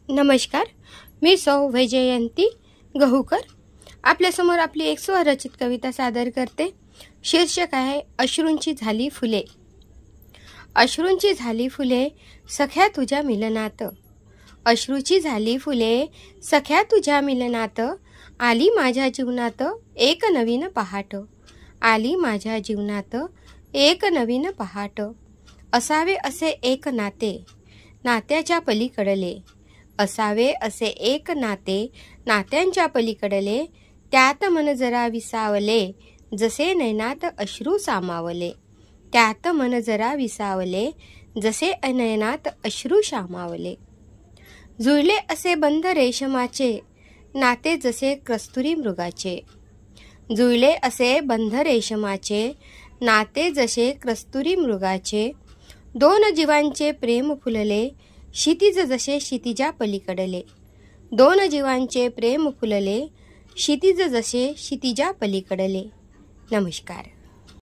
नमस्कार, मी सौ वैजयंती गहूकर आपल्यासमोर आपली एक स्वरचित कविता सादर करते। शीर्षक आहे अश्रूंची झाली फुले। अश्रूंची झाली फुले सख्या तुझ्या मिलनात, अश्रूची झाली फुले सख्या तुझ्या मिलनात, आली माझ्या जीवनात एक नवीन पहाट, आली माझ्या जीवनात एक नवीन पहाट। असावे असे एक नाते, नात्याच्या पलीकडले, असावे असे एक नाते, नात्यांच्या पलीकडले, त्यात मन जरा विसावले, जसे नयनात अश्रू सामावले, त्यात मन जरा विसावले, जसे नयनात अश्रू सामावले। जुळले असे बंध रेशमाचे, नाते जसे कस्तुरी मृगाचे, जुळले असे बंध रेशमाचे, नाते जसे कस्तुरी मृगाचे। दोन जीवांचे प्रेम फुलले, क्षितिज जसे क्षितिजा पलीकडले, दोन जीवांचे प्रेम फुलले, क्षितिज जसे क्षितिजा पलीकडले। नमस्कार।